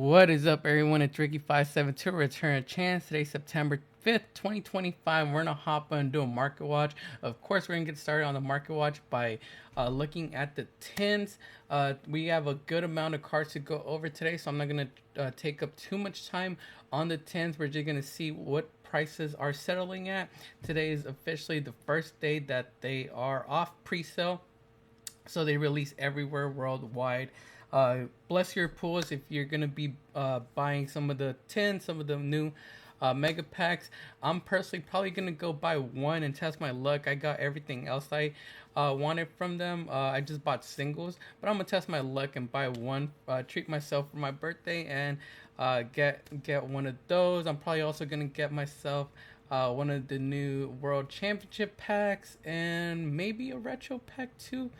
What is up, everyone? It's Ricky572. Return a chance. Today's September 5th, 2025. We're going to hop on and do a market watch. Of course, we're going to get started on the market watch by looking at the tins. We have a good amount of cards to go over today, so I'm not going to take up too much time on the tins. We're just going to see what prices are settling at. Today is officially the first day that they are off pre-sale. So they release everywhere worldwide. Bless your pools if you're gonna be buying some of the tins, some of the new mega packs. I'm personally probably gonna go buy one and test my luck. I got everything else I wanted from them. I just bought singles, but I'm gonna test my luck and buy one. Treat myself for my birthday and get one of those. I'm probably also gonna get myself one of the new World Championship packs and maybe a retro pack too.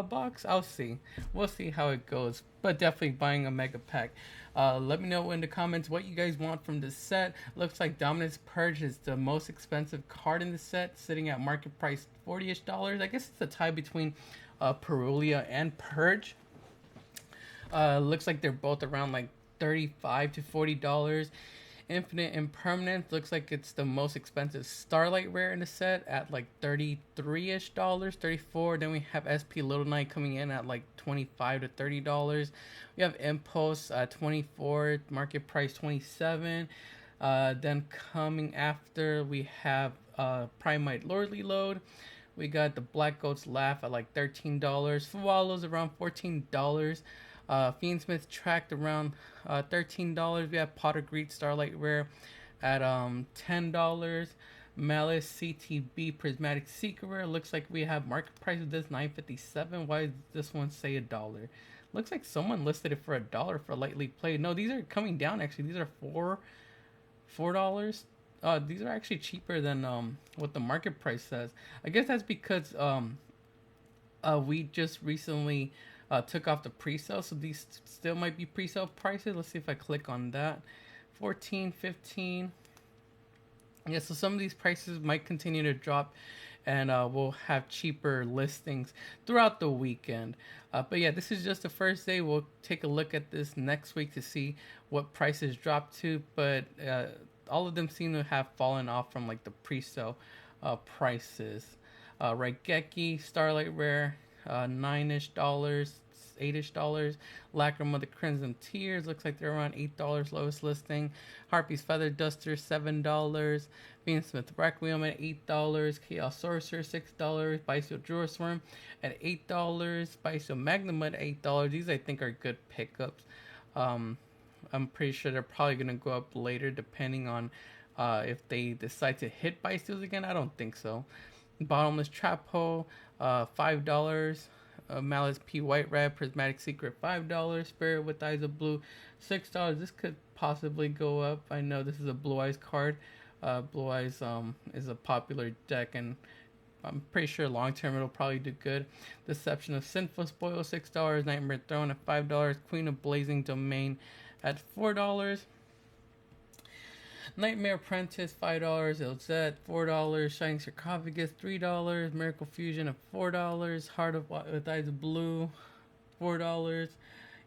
Box. I'll see. We'll see how it goes. But definitely buying a mega pack. Let me know in the comments what you guys want from this set. Looks like Dominance Purge is the most expensive card in the set, sitting at market price $40-ish. I guess it's a tie between Perulia and Purge. Looks like they're both around like $35 to $40. Infinite Impermanence looks like it's the most expensive Starlight rare in the set at like $33-ish, 34. Then we have SP Little Knight coming in at like $25 to $30. We have Impulse at 24, market price 27. Then coming after we have Primite Lordly Load. We got the Black Goat's Laugh at like $13. Swallows around $14. Fiendsmith tracked around $13. We have Potter Greed Starlight Rare at $10. Malice CTB Prismatic Secret Rare. Looks like we have market price of this $9.57. Why does this one say $1? Looks like someone listed it for $1 for lightly played. No, these are coming down actually. These are $4. These are actually cheaper than what the market price says. I guess that's because we just recently took off the pre-sale, so these still might be pre-sale prices. Let's see if I click on that. 14, 15. Yeah, so some of these prices might continue to drop, and we'll have cheaper listings throughout the weekend. But yeah, this is just the first day. We'll take a look at this next week to see what prices drop to, but all of them seem to have fallen off from like the pre-sale prices. Raigeki Starlight Rare, $9-ish, $8-ish. Lacrima the Crimson Tears looks like they're around $8 lowest listing. Harpy's Feather Duster $7. Fiendsmith Requiem at $8. Chaos Sorcerer $6. Bestial Drawer Swarm at $8. Bestial Magnum at $8. These I think are good pickups. I'm pretty sure they're probably gonna go up later depending on if they decide to hit Bestials again. I don't think so. Bottomless Trap Hole, $5. Malice P White Red Prismatic Secret $5. Spirit with Eyes of Blue $6. This could possibly go up. I know this is a Blue Eyes card. Blue Eyes is a popular deck, and I'm pretty sure long term it'll probably do good. Deception of Sinful Spoil $6. Nightmare Throne at $5. Queen of Blazing Domain at $4. Nightmare Apprentice $5. Ilzet $4. Shining Sarcophagus $3. Miracle Fusion at $4. Heart of with Eyes of Blue $4.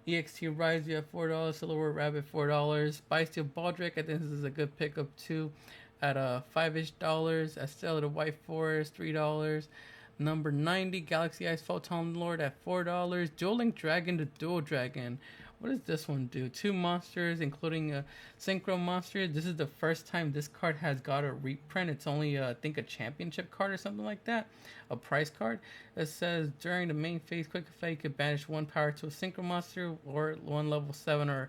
EXT Rise at $4. Silhouette Rabbit $4. Bestial Baldric, I think this is a good pickup too, at $5-ish. Estella the White Forest $3. Number 90 Galaxy Eyes Photon Lord at $4. Dual Link Dragon to Dual Dragon. What does this one do? 2 monsters, including a synchro monster. This is the first time this card has got a reprint. It's only, I think, a championship card or something like that. A price card. It says, during the main phase, quick effect, you could banish 1 power to a synchro monster or 1 level 7 or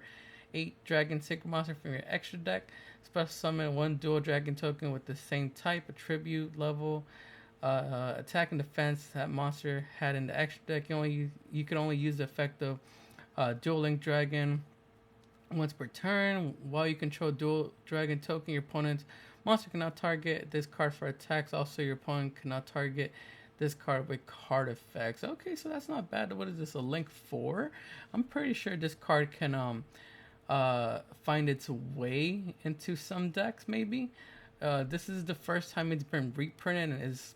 8 dragon synchro monster from your extra deck. Special summon 1 dual dragon token with the same type, attribute, level, attack and defense that monster had in the extra deck. You can only use the effect of Dual Link Dragon once per turn. While you control Dual Dragon token, your opponent's monster cannot target this card for attacks. Also, your opponent cannot target this card with card effects. Okay, so that's not bad. What is this, a Link 4? I'm pretty sure this card can find its way into some decks, maybe. This is the first time it's been reprinted and is,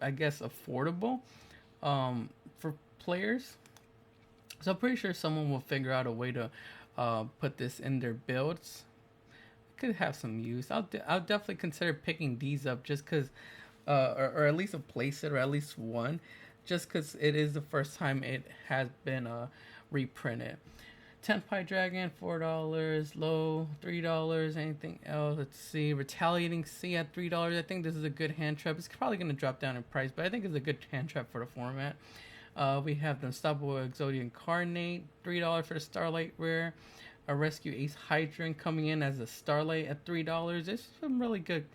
I guess, affordable for players. So I'm pretty sure someone will figure out a way to put this in their builds. Could have some use. I'll definitely consider picking these up just because, or at least a playset or at least one, just because it is the first time it has been reprinted. 10 Pie Dragon, $4. Low, $3. Anything else? Let's see. Retaliating Sea at $3. I think this is a good hand trap. It's probably going to drop down in price, but I think it's a good hand trap for the format. We have the Unstoppable Exodia Incarnate, $3 for the Starlight Rare. A Rescue Ace Hydrant coming in as a Starlight at $3. There's some really good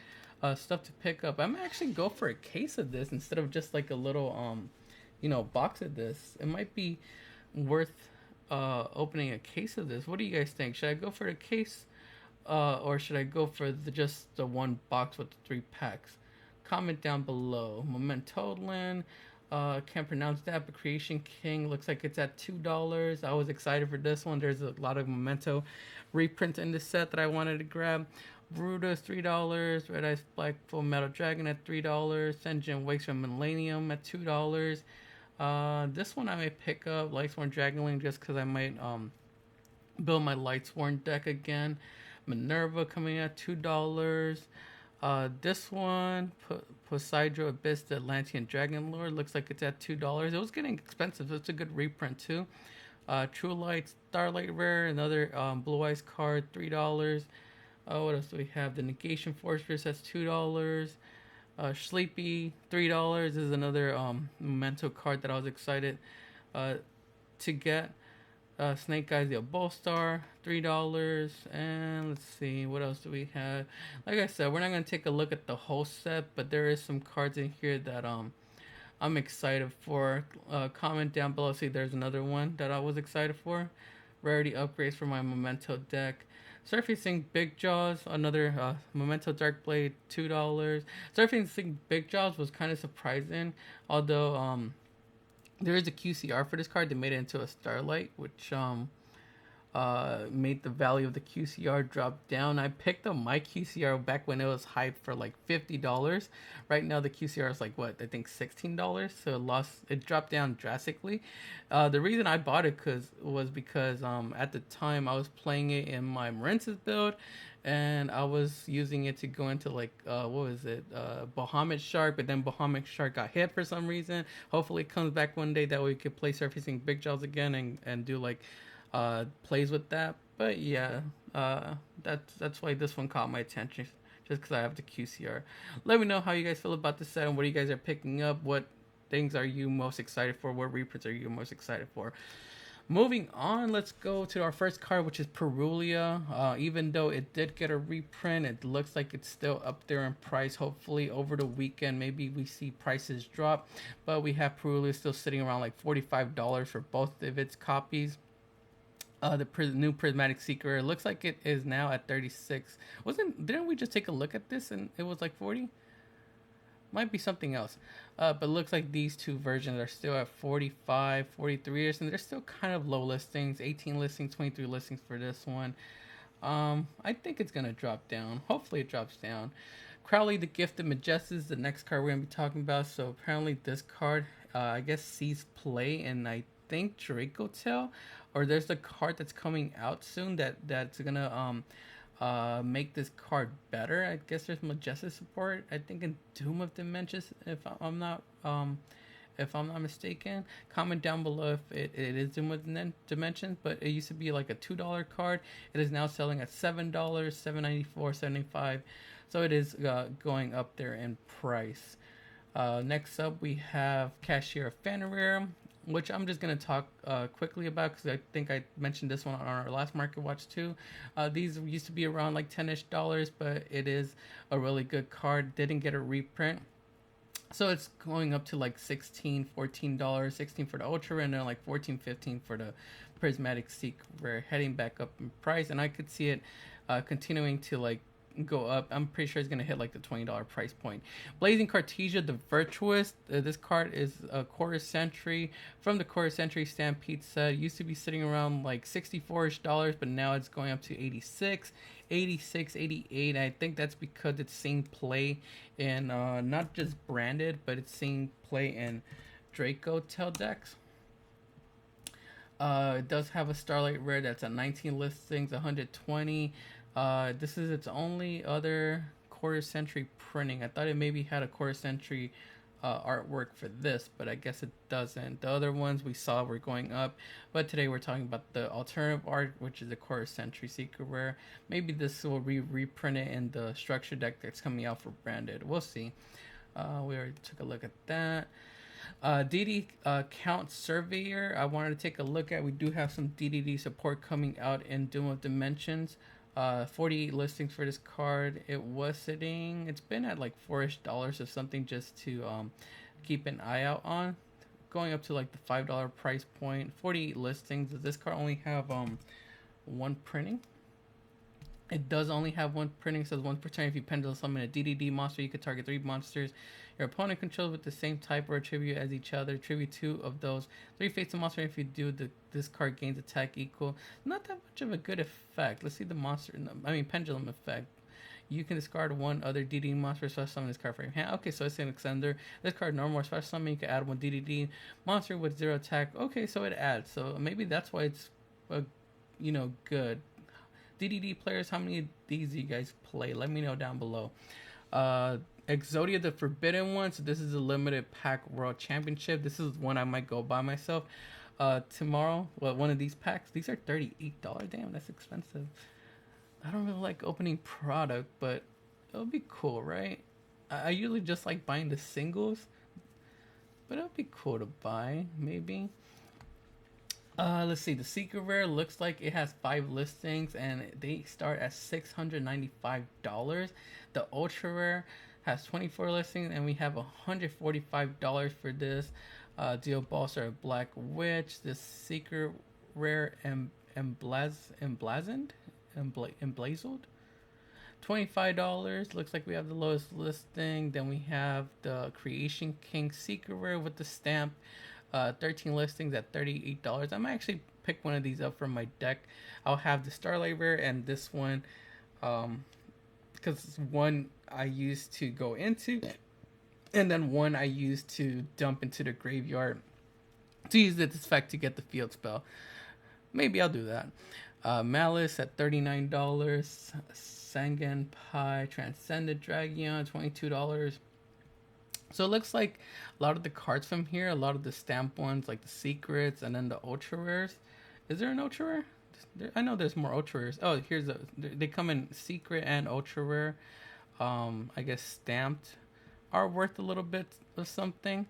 stuff to pick up. I'm actually go for a case of this instead of just like a little box of this. It might be worth opening a case of this. What do you guys think? Should I go for a case or should I go for just the one box with the 3 packs? Comment down below. Momentoland. Can't pronounce that, but Creation King looks like it's at $2. I was excited for this one. There's a lot of Memento reprints in this set that I wanted to grab. Brutus $3. Red Eyes Black Full Metal Dragon at $3. Senjin Wakes from Millennium at $2. This one I may pick up. Lightsworn Dragonling just because I might build my Lightsworn deck again. Minerva coming at $2. This one, Poseidon Abyss, the Atlantean Dragon Lord, looks like it's at $2. It was getting expensive. It's a good reprint too. True Light, Starlight Rare, another Blue Eyes card, $3. What else do we have? The Negation Fortress, that's $2. Sleepy, $3. This is another Memento card that I was excited to get. Snake Eyes, the Bolstar, $3. And let's see, what else do we have? Like I said, we're not going to take a look at the whole set, but there is some cards in here that I'm excited for. Comment down below. See, there's another one that I was excited for. Rarity upgrades for my Memento deck. Surfacing Big Jaws, another Memento Dark Blade, $2. Surfacing Big Jaws was kind of surprising, although there is a QCR for this card. They made it into a Starlight, which made the value of the QCR drop down. I picked up my QCR back when it was hyped for like $50. Right now the QCR is like what, I think $16. So it dropped down drastically. The reason I bought it was because at the time I was playing it in my Marensis build, and I was using it to go into like Bahamut Shark, but then Bahamut Shark got hit for some reason. Hopefully it comes back one day that we could play Surfacing Big Jaws again and do like plays with that. But yeah, that's why this one caught my attention, just because I have the QCR. Let me know how you guys feel about this set and what you guys are picking up. What things are you most excited for? What reprints are you most excited for? Moving on, let's go to our first card, which is Perulia. Even though it did get a reprint, it looks like it's still up there in price. Hopefully over the weekend, maybe we see prices drop. But we have Perulia still sitting around like $45 for both of its copies. The new Prismatic Seeker, it looks like it is now at 36. Didn't we just take a look at this and it was like 40? Might be something else. But it looks like these two versions are still at 45, 43, and they're still kind of low listings. 18 listings, 23 listings for this one. I think it's going to drop down. Hopefully it drops down. Crowley the Gifted Majestic is the next card we're going to be talking about. So apparently this card, I guess, sees play in, I think, Draco Tail. Or there's a card that's coming out soon that's going to make this card better. I guess there's Majestic support, I think, in Doom of Dimensions, if I'm not mistaken. Comment down below if it is Doom of Dimensions, but it used to be like a $2 card. It is now selling at $7, $7.94, $7.95. So it is going up there in price. Next up, we have Cashier of Phanarare, which I'm just going to talk quickly about because I think I mentioned this one on our last Market Watch too. These used to be around like $10-ish, but it is a really good card. Didn't get a reprint. So it's going up to like $16, $14, $16 for the Ultra, and then like $14, $15 for the Prismatic Seek. We're heading back up in price, and I could see it continuing to like go up. I'm pretty sure it's going to hit like the $20 price point. Blazing Cartesia, the Virtuous. This card is a quarter century from the quarter century Stampede set. It used to be sitting around like $64-ish, but now it's going up to 86, 86, 88. I think that's because it's seeing play in not just branded, but it's seeing play in Draco Tail decks. It does have a Starlight Rare that's at 19 listings, 120. This is its only other quarter century printing. I thought it maybe had a quarter century artwork for this, but I guess it doesn't. The other ones we saw were going up, but today we're talking about the alternative art, which is a quarter century secret rare. Maybe this will reprint it in the structure deck that's coming out for branded. We'll see. We already took a look at that. DD Count Surveyor, I wanted to take a look at. We do have some DDD support coming out in Doom of Dimensions. 48 listings for this card. It was sitting, it's been at like $4-ish or something, just to keep an eye out on. Going up to like the $5 price point. 48 listings. Does this card only have one printing? It does only have one printing. It says once per turn, if you pendulum summon a DDD monster, you can target 3 monsters your opponent controls with the same type or attribute as each other. Tribute 2 of those 3 face the monster. If you do, this card gains attack equal. Not that much of a good effect. Let's see the monster. Pendulum effect. You can discard one other DDD monster, special summon this card from your hand. Okay, so it's an extender. This card normal or special summon, you can add one DDD monster with 0 attack. Okay, so it adds. So maybe that's why it's good. DDD players, how many of these do you guys play? Let me know down below. Exodia, the Forbidden One. So this is a limited pack world championship. This is one I might go buy myself tomorrow. Well, one of these packs. These are $38. Damn, that's expensive. I don't really like opening product, but it'll be cool, right? I usually just like buying the singles, but it'll be cool to buy, maybe. Let's see. The secret rare looks like it has 5 listings, and they start at $695. The ultra rare has 24 listings, and we have $145 for this. Deal Balsar Black Witch. This secret rare emblazoned, $25. Looks like we have the lowest listing. Then we have the Creation King secret rare with the stamp. 13 listings at $38. I might actually pick one of these up from my deck. I'll have the Starlight Rare and this one, because one I used to go into, and then one I used to dump into the graveyard to use this effect to get the field spell. Maybe I'll do that. Malice at $39. Sangan Pie Transcended Dragion, $22. So it looks like a lot of the cards from here, a lot of the stamp ones, like the secrets, and then the ultra rares. Is there an ultra rare? I know there's more ultra rares. Oh, they come in secret and ultra rare. I guess stamped are worth a little bit of something.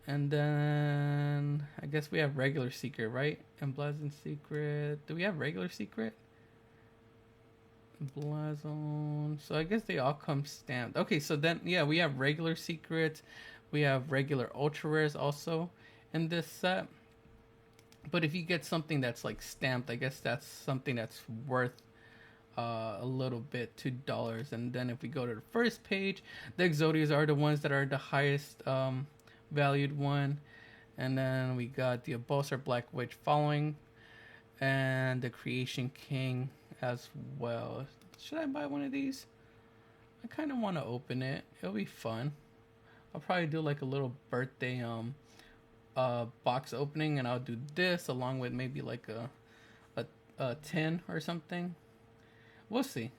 And then I guess we have regular secret, right? Emblazoned secret. Do we have regular secret? Blazon. So I guess they all come stamped. Okay, so then we have regular secrets, we have regular ultra rares also in this set. But if you get something that's like stamped, I guess that's something that's worth a little bit, $2. And then if we go to the first page, the Exodias are the ones that are the highest valued one. And then we got the Balsar Black Witch following, and the Creation King as well. Should I buy one of these? I kind of want to open it. It'll be fun. I'll probably do like a little birthday box opening, and I'll do this along with maybe like a 10 or something. We'll see.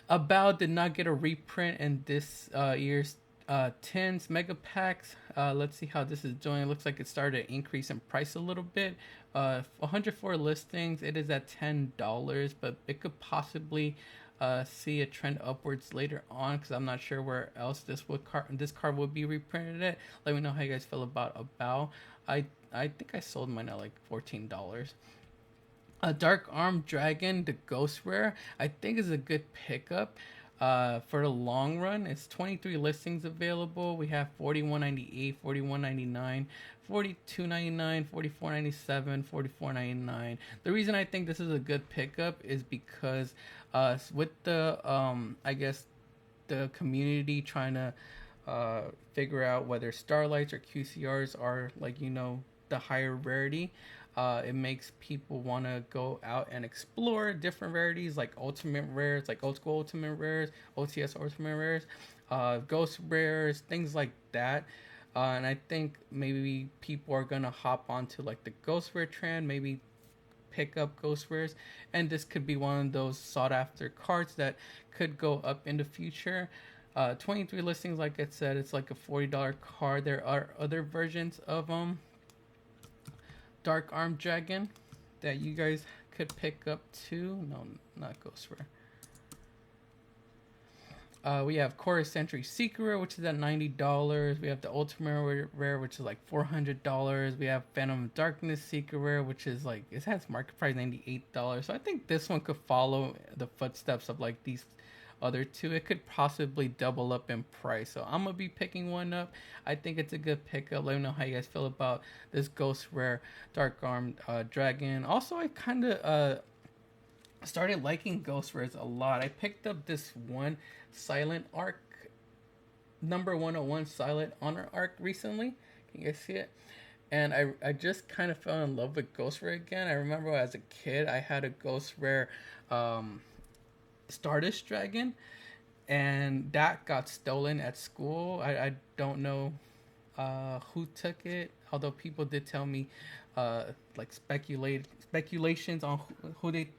About did not get a reprint in this year's 10s mega packs. Let's see how this is doing. It looks like it started to increase in price a little bit. 104 listings. It is at $10, but it could possibly see a trend upwards later on, because I'm not sure where else this card would be reprinted at. Let me know how you guys feel about a bow. I think I sold mine at like $14. A Dark Arm Dragon, the Ghost Rare, I think is a good pickup. For the long run, it's 23 listings available. We have $41.98, $41.99, $42.99, $44.97, $44.99. The reason I think this is a good pickup is because with the I guess the community trying to figure out whether Starlights or QCRs are the higher rarity. It makes people want to go out and explore different rarities, like ultimate rares, like old school ultimate rares, OTS ultimate rares, ghost rares, things like that. And I think maybe people are gonna hop onto like the ghost rare trend, maybe pick up ghost rares, and this could be one of those sought after cards that could go up in the future. 23 listings, like I said, it's like a $40 card. There are other versions of Dark Arm Dragon that you guys could pick up too. No, not ghost rare. We have Chorus Century Secret Rare, which is at $90. We have the Ultimate Rare, which is like $400. We have Phantom of Darkness Secret Rare, which is like, it has market price $98. So I think this one could follow the footsteps of like these other two. It could possibly double up in price. So I'm going to be picking one up. I think it's a good pickup. Let me know how you guys feel about this Ghost Rare Dark Armed Dragon. Also, I kind of started liking ghost rares a lot. I picked up this one Silent Arc, number 101 Silent Honor Arc recently. Can you guys see it? And I just kind of fell in love with ghost rare again. I remember as a kid I had a ghost rare Stardust Dragon, and that got stolen at school. I don't know who took it, although people did tell me like speculations on who they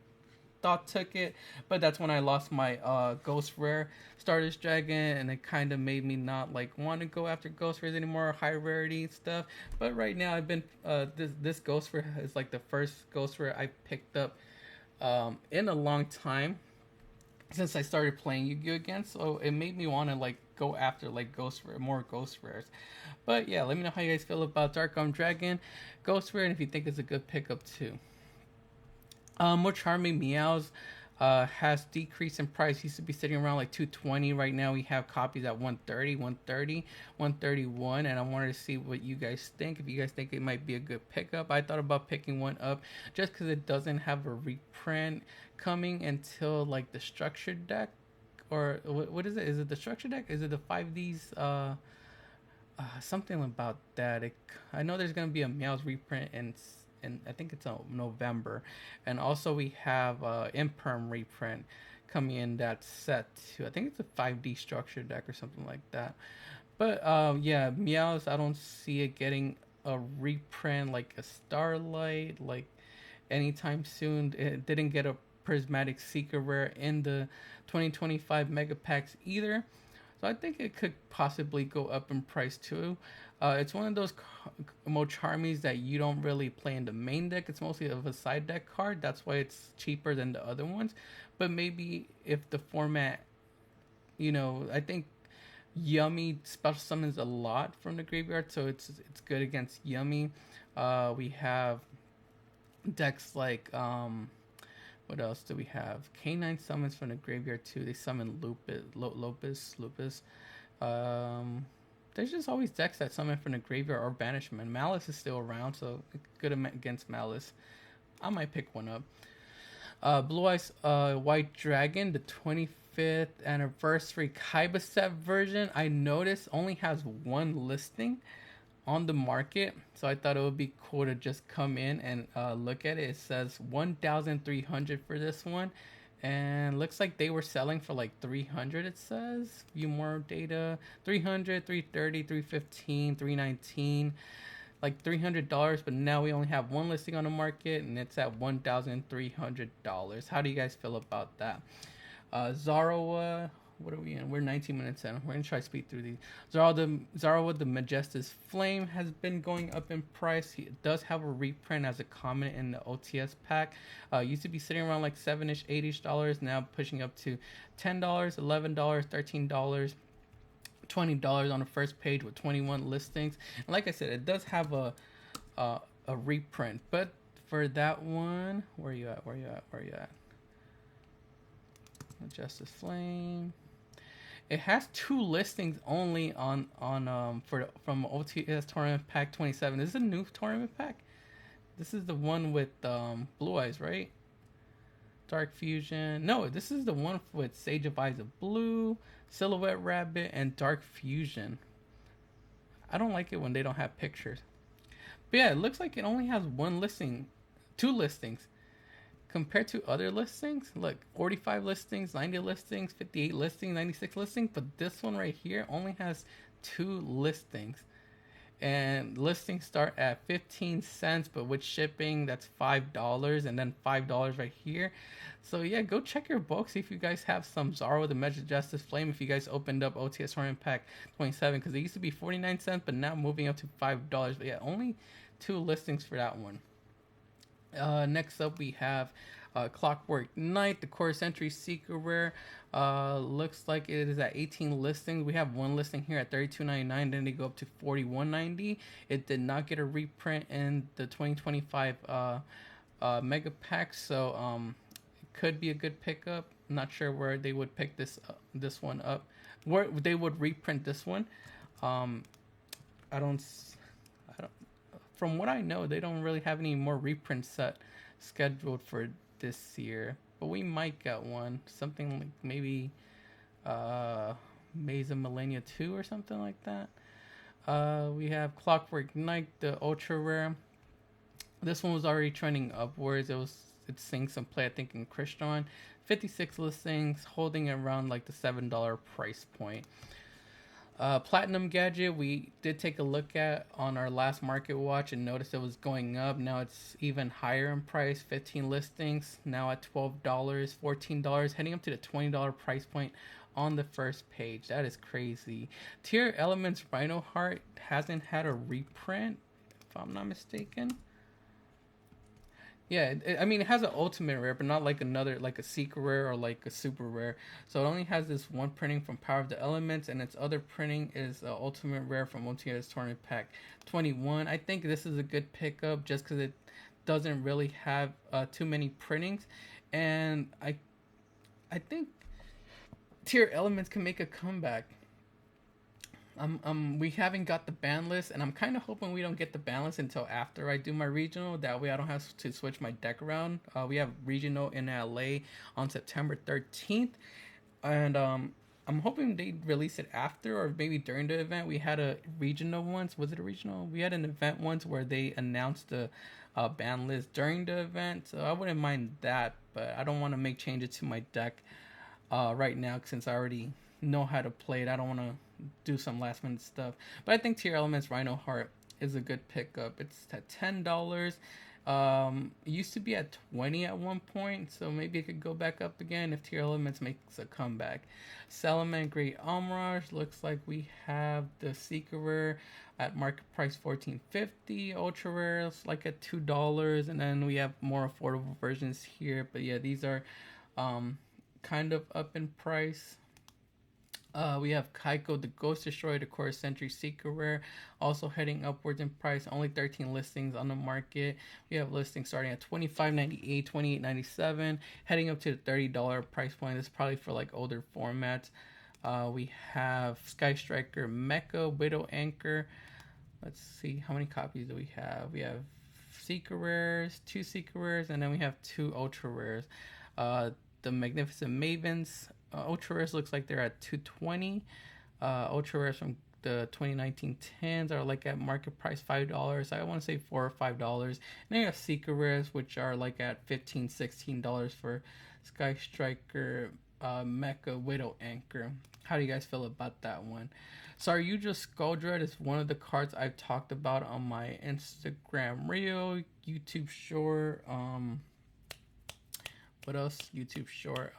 thought took it. But that's when I lost my ghost rare Stardust Dragon, and it kind of made me not like want to go after ghost rares anymore, high rarity stuff. But right now I've been this ghost rare is like the first ghost rare I picked up in a long time since I started playing Yu-Gi-Oh again. So it made me want to like go after like more ghost rares. But yeah, let me know how you guys feel about Dark Arm Dragon ghost rare, and if you think it's a good pickup too. More Charming Meows has decreased in price. Used to be sitting around like $220. Right now we have copies at $130, $131, and I wanted to see what you guys think. If you guys think it might be a good pickup, I thought about picking one up just because it doesn't have a reprint coming until like the structured deck, or what is it? Is it the structured deck? Is it the 5Ds? Something about that. I know there's gonna be a Meows reprint and I think it's November, and also we have Imperm reprint coming in that set too. I think it's a 5D structure deck or something like that. But yeah, Meows, I don't see it getting a reprint like a Starlight like anytime soon. It didn't get a Prismatic Seeker Rare in the 2025 Mega Packs either. So I think it could possibly go up in price too. It's one of those Mocharmies that you don't really play in the main deck. It's mostly of a side deck card. That's why it's cheaper than the other ones. But maybe if the format, I think Yummy special summons a lot from the graveyard, so it's good against Yummy. We have decks like what else do we have? K9 summons from the graveyard too. They summon Lupus. There's just always decks that summon from the graveyard or banishment. Malice is still around, so good against Malice. I might pick one up. Blue Eyes White Dragon, the 25th anniversary Kaiba set version, I noticed only has one listing on the market, so I thought it would be cool to just come in and look at it. It says 1,300 for this one, and looks like they were selling for like 300. It says view more data, 300, 330, 315, 319, like $300. But now we only have one listing on the market, and it's at $1,300. How do you guys feel about that? Zarawa, what are we in? We're 19 minutes in. We're gonna try to speed through these. Zarawa the Majestus Flame has been going up in price. He does have a reprint as a common in the OTS pack. Used to be sitting around like $7-ish, $8-ish, now pushing up to $10, $11, $13, $20 on the first page with 21 listings. And like I said, it does have a reprint. But for that one, where are you at? Majestus Flame. It has 2 listings only on from OTS Tournament Pack 27. This is a new tournament pack. This is the one with Blue Eyes, right? Dark Fusion. No, this is the one with Sage of Eyes of Blue, Silhouette Rabbit, and Dark Fusion. I don't like it when they don't have pictures. But yeah, it looks like it only has 2 listings. Compared to other listings, look, 45 listings, 90 listings, 58 listings, 96 listings, but this one right here only has 2 listings. and listings start at 15 cents, but with shipping that's $5, and then $5 right here. So yeah, go check your book, see if you guys have some Zaro the Measure Justice Flame, if you guys opened up OTS Tournament Pack 27, because it used to be 49 cents, but now moving up to $5. But yeah, only 2 listings for that one. Next up, we have Clockwork Knight, the Core Century Secret Rare. Looks like it is at 18 listings. We have 1 listing here at $32.99. Then they go up to $41.90. It did not get a reprint in the 2025 Mega Pack, so it could be a good pickup. I'm not sure where they would pick this one up, where they would reprint this one. I don't From what I know, they don't really have any more reprints scheduled for this year. But we might get one. Something like maybe Maze of Millennia 2 or something like that. We have Clockwork Knight, the Ultra Rare. This one was already trending upwards. It's seeing some play, I think, in Christian. 56 listings, holding around like the $7 price point. Platinum Gadget, we did take a look at on our last market watch and noticed it was going up. Now it's even higher in price. 15 listings, now at $12, $14, heading up to the $20 price point on the first page. That is crazy. Tier Elements Rhino Heart hasn't had a reprint, if I'm not mistaken. Yeah, it has an ultimate rare, but not like like a secret rare or like a super rare. So it only has this one printing from Power of the Elements, and its other printing is ultimate rare from OTS Tournament Pack 21. I think this is a good pickup just because it doesn't really have too many printings, and I think Tier Elements can make a comeback. We haven't got the ban list, and I'm kind of hoping we don't get the ban list until after I do my regional. That way I don't have to switch my deck around. We have regional in LA on September 13th, and I'm hoping they release it after or maybe during the event. We had a regional once. Was it a regional? We had an event once where they announced the ban list during the event, so I wouldn't mind that, but I don't want to make changes to my deck right now since I already know how to play it. I don't want to do some last minute stuff, but I think Tier Elements Rhino Heart is a good pickup. It's at $10. It used to be at 20 at one point, so maybe it could go back up again if Tier Elements makes a comeback. Salaman Great Omrage, looks like we have the Secret Rare at market price $14.50. Ultra Rares like at $2, and then we have more affordable versions here. But yeah, these are kind of up in price. We have Kaiko the Ghost Destroyer, the Core Century Secret Rare, also heading upwards in price. Only 13 listings on the market. We have listings starting at $25.98, $28.97, heading up to the $30 price point. This is probably for like older formats. We have Sky Striker Mecha Widow Anchor. Let's see, how many copies do we have? We have Secret Rares, 2 Secret Rares, and then we have 2 Ultra Rares. The Magnificent Mavens Ultra Rares looks like they're at $220. Ultra Rares from the 2019 10s are like at market price $5. I want to say $4 or $5. And then you have Secret Rares, which are like at $15, $16 for Sky Striker Mecha Widow Anchor. How do you guys feel about that one? Saryuja Skull Dread is one of the cards I've talked about on my Instagram reel, YouTube short. What else? YouTube short.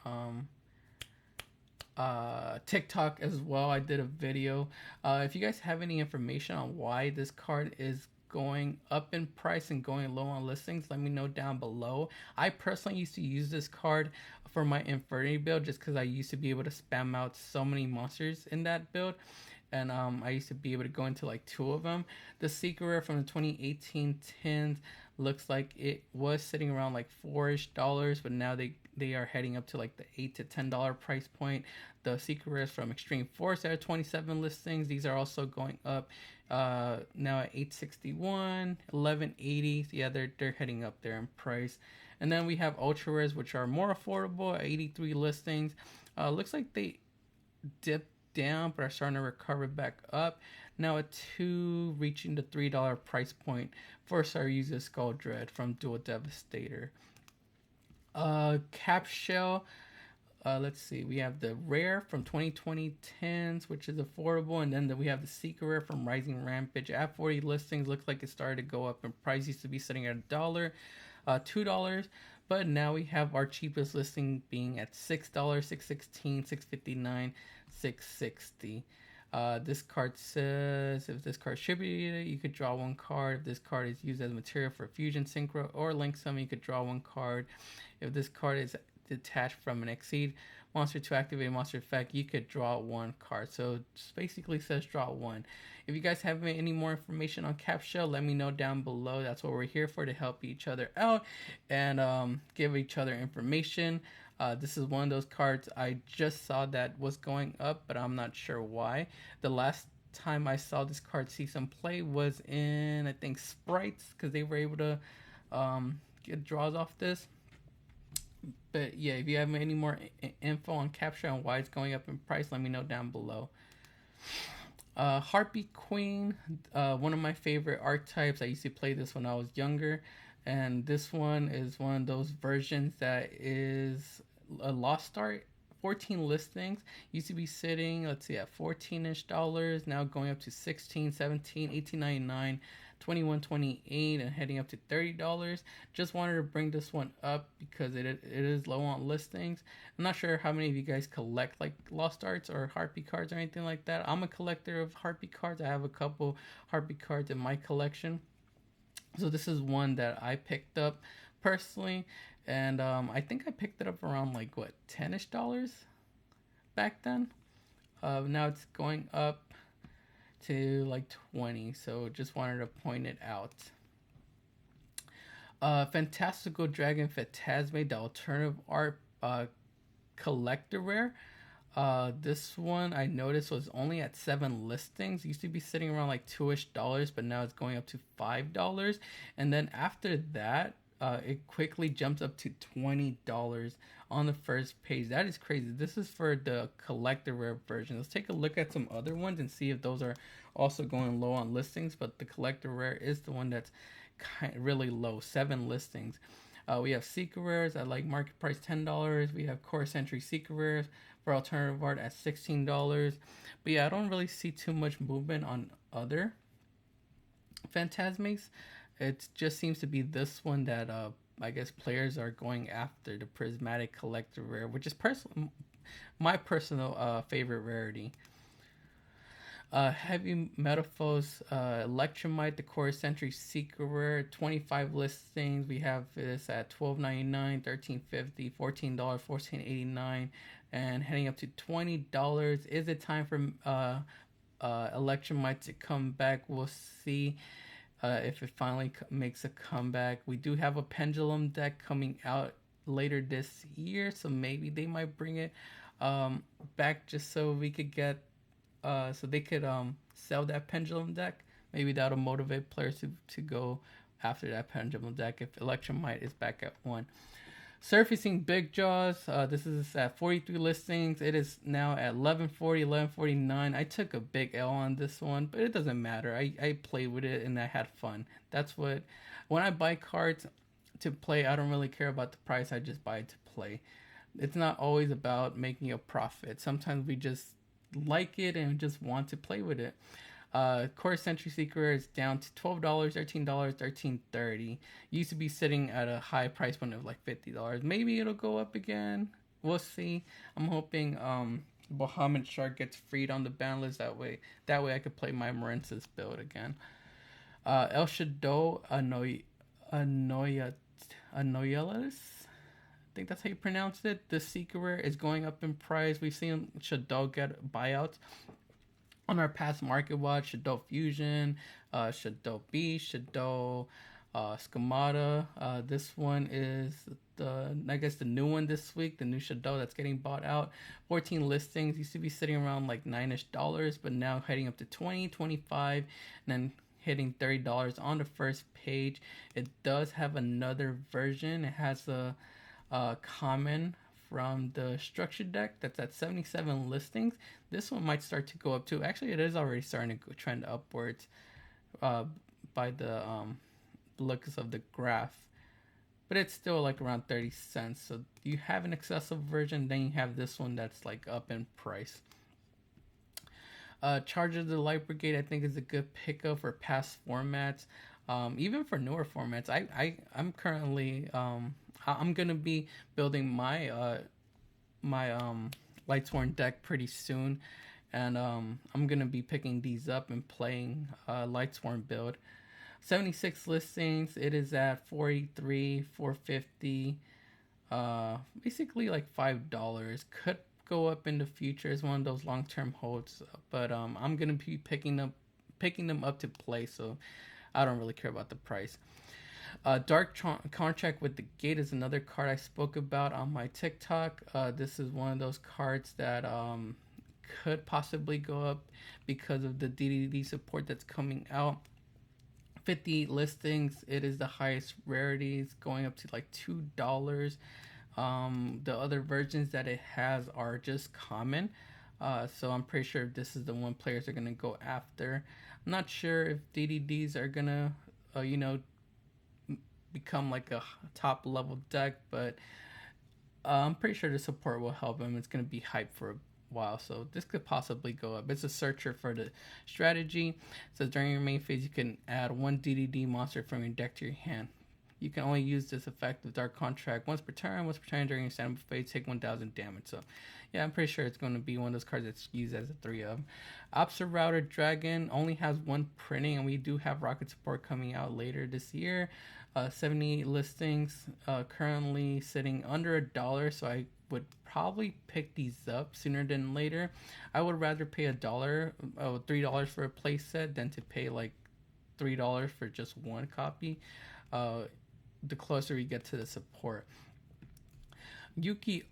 TikTok as well. I did a video. If you guys have any information on why this card is going up in price and going low on listings, let me know down below. I personally used to use this card for my Infinity build just because I used to be able to spam out so many monsters in that build, and I used to be able to go into like 2 of them. The Secret Rare from the 2018 10s looks like it was sitting around like $4-ish, but now they are heading up to like the $8 to $10 price point. The Secret Rares from Extreme Force are 27 listings. These are also going up now at $861, $1180. So yeah, they're heading up there in price. And then we have Ultra Rares, which are more affordable at 83 listings. Looks like they dipped down but are starting to recover back up. Now at 2, reaching the $3 price point for Saryuja Skull Dread from Dual Devastator. Cap Shell let's see, we have the rare from 2020 10s, which is affordable, and then we have the secret rare from Rising Rampage at 40 listings. Looks like it started to go up in price. Used to be sitting at $1, $2, but now we have our cheapest listing being at $6, $6.16, $6.59, $6.60. This card says if this card should be, you could draw one card. If this card is used as material for fusion, synchro, or link summon, you could draw one card. If this card is detached from an exceed monster to activate a monster effect, you could draw one card. So it just basically says draw one. If you guys have any more information on Cap Shell, let me know down below. That's what we're here for, to help each other out and give each other information. This is one of those cards I just saw that was going up, but I'm not sure why. The last time I saw this card see some play was in, I think, Sprites, because they were able to get draws off this. But yeah, if you have any more info on Capture and why it's going up in price, let me know down below. Harpy Queen, one of my favorite archetypes. I used to play this when I was younger, and this one is one of those versions that is a lost art. 14 listings, used to be sitting, let's see, at $14-ish, now going up to $16, $17, $18.99, $21.28, and heading up to $30. Just wanted to bring this one up because it is low on listings. I'm not sure how many of you guys collect like lost arts or harpy cards or anything like that. I'm a collector of harpy cards. I have a couple harpy cards in my collection, so this is one that I picked up personally. And I think I picked it up around like what, $10-ish back then. Now it's going up to like 20, so just wanted to point it out. Fantastical Dragon Phantasme, the alternative art collector rare. This one I noticed was only at 7 listings. Used to be sitting around like $2-ish, but now it's going up to $5. And then after that, it quickly jumps up to $20 on the first page. That is crazy. This is for the collector rare version. Let's take a look at some other ones and see if those are also going low on listings. But the collector rare is the one that's really low, 7 listings. We have secret rares at like market price $10. We have core century secret rares for alternative art at $16. But yeah, I don't really see too much movement on other Phantasmes. It just seems to be this one that I guess players are going after, the prismatic collector rare, which is my personal favorite rarity. Heavy Metaphors, Electromite, the core century secret rare, 25 listings. We have this at $12.99, $13.50, $14, $14.89, and heading up to $20. Is it time for Electromite to come back? We'll see. If it finally makes a comeback. We do have a pendulum deck coming out later this year, so maybe they might bring it back just so we could get so they could sell that pendulum deck. Maybe that'll motivate players to go after that pendulum deck if Electromite is back at 1. Surfacing Big Jaws, this is at 43 listings. It is now at $11.40, $11.49. I took a big L on this one, but it doesn't matter. I played with it and I had fun. That's what, when I buy cards to play, I don't really care about the price. I just buy it to play. It's not always about making a profit. Sometimes we just like it and just want to play with it. Core Century Secret is down to $12, $13, $13.30. Used to be sitting at a high price point of like $50. Maybe it'll go up again. We'll see. I'm hoping Bahamut Shark gets freed on the ban list. That way I could play my Marensis build again. El Shadow Anoyelis, I think that's how you pronounce it. The secret rare is going up in price. We've seen Shadow get buyouts on our past market watch. Shadow Fusion, Shadow Beast, Shadow Schemata. This one is the new one this week, the new Shadow that's getting bought out. 14 listings. Used to be sitting around like $9-ish, but now heading up to 20, 25, and then hitting $30 on the first page. It does have another version. It has a common from the structured deck that's at 77 listings. This one might start to go up too. Actually, it is already starting to trend upwards by the looks of the graph. but it's still like around 30 cents. So you have an accessible version, then you have this one that's like up in price. Charger the Light Brigade, I think, is a good pickup for past formats, even for newer formats. I'm currently I'm gonna be building my Lightsworn deck pretty soon, and I'm gonna be picking these up and playing Lightsworn build. 76 listings. It is at 483, 450. Basically like $5. Could go up in the future as one of those long term holds, but I'm gonna be picking them up to play, so I don't really care about the price. Dark Contract with the Gate is another card I spoke about on my TikTok. This is one of those cards that could possibly go up because of the DDD support that's coming out. 58 listings. It is the highest rarities, going up to like $2. The other versions that it has are just common. So I'm pretty sure this is the one players are going to go after. I'm not sure if DDDs are going to, become like a top level deck, but I'm pretty sure the support will help him. It's going to be hyped for a while, so this could possibly go up. It's a searcher for the strategy. So during your main phase, you can add one DDD monster from your deck to your hand. You can only use this effect with Dark Contract once per turn. Once per turn during your standby phase, take 1,000 damage. So, yeah, I'm pretty sure it's going to be one of those cards that's used as a 3-of. Observer Dragon only has one printing, and we do have rocket support coming out later this year. 78 listings, currently sitting under $1, so I would probably pick these up sooner than later. I would rather pay $3 for a play set than to pay like $3 for just one copy. The closer we get to the support. Yuki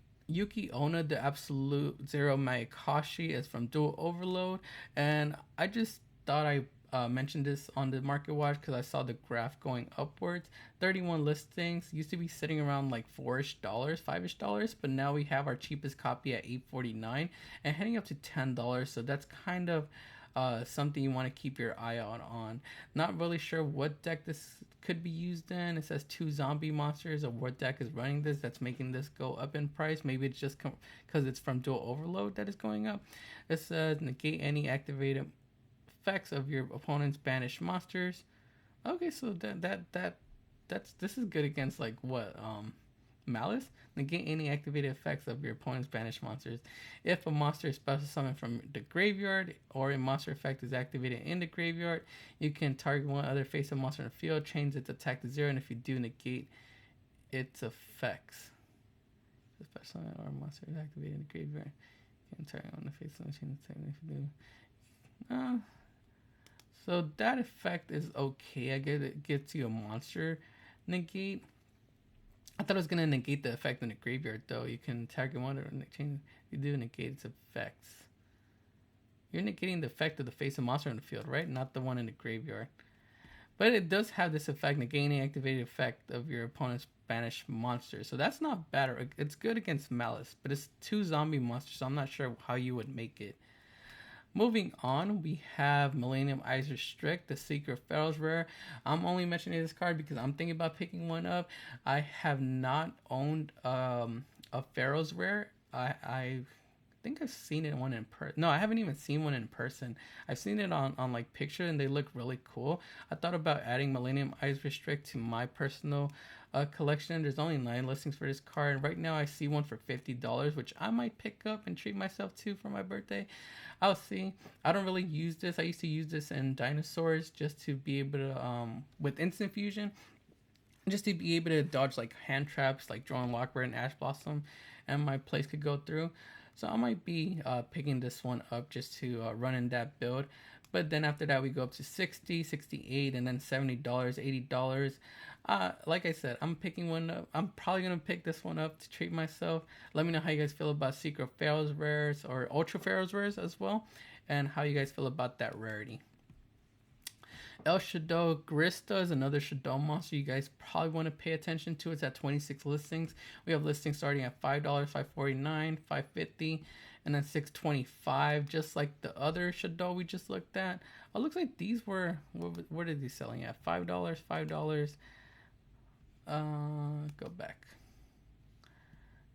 Onna, the Absolute Zero Mayakashi, is from Dual Overload, and I just thought I mentioned this on the market watch because I saw the graph going upwards. 31 listings, used to be sitting around like $4-ish, $5-ish, but now we have our cheapest copy at $8.49 and heading up to $10. So that's kind of something you want to keep your eye out on. Not really sure what deck this could be used in. It says 2 zombie monsters, or what deck is running this that's making this go up in price. Maybe it's just because it's from Dual Overload that is going up. It says negate any activated effects of your opponent's banished monsters. Okay, so this is good against like what Malice. Negate any activated effects of your opponent's banished monsters. If a monster is special summoned from the graveyard, or a monster effect is activated in the graveyard, you can target one other face-up monster in the field, change its attack to 0, and if you do, negate its effects. The special summon or monster is activated in the graveyard, you can target on the face-up, change its attack if you do. So that effect is okay. I guess it gets you a monster negate. I thought it was gonna negate the effect in the graveyard though. You can target one or change. You do negate its effects. You're negating the effect of the face of monster in the field, right? Not the one in the graveyard. But it does have this effect, negating activated effect of your opponent's banished monster. So that's not bad. It's good against Malice, but it's 2 zombie monsters, so I'm not sure how you would make it. Moving on, we have Millennium Eyes Restrict, the Secret Pharaoh's Rare. I'm only mentioning this card because I'm thinking about picking one up. I have not owned a Pharaoh's Rare. I think I've seen it one in person. No, I haven't even seen one in person. I've seen it on like picture, and they look really cool. I thought about adding Millennium Eyes Restrict to my personal collection. There's only 9 listings for this card. Right now I see one for $50, which I might pick up and treat myself to for my birthday. I'll see. I don't really use this. I used to use this in Dinosaurs just to be able to, with Instant Fusion, just to be able to dodge like hand traps like Drone Lockbird and Ash Blossom, and my place could go through. So I might be picking this one up just to run in that build. But then after that we go up to $60, $68, and then $70, $80. Like I said, I'm picking one up. I'm probably going to pick this one up to treat myself. Let me know how you guys feel about Secret Pharaoh's Rares or Ultra Pharaoh's Rares as well, and how you guys feel about that rarity. El Shadow Grista is another Shadow monster you guys probably want to pay attention to. It's at 26 listings. We have listings starting at $5, $5.49, $5.50, and then $6.25, just like the other Shadow we just looked at. It looks like these were, what are these selling at? $5, $5. Go back.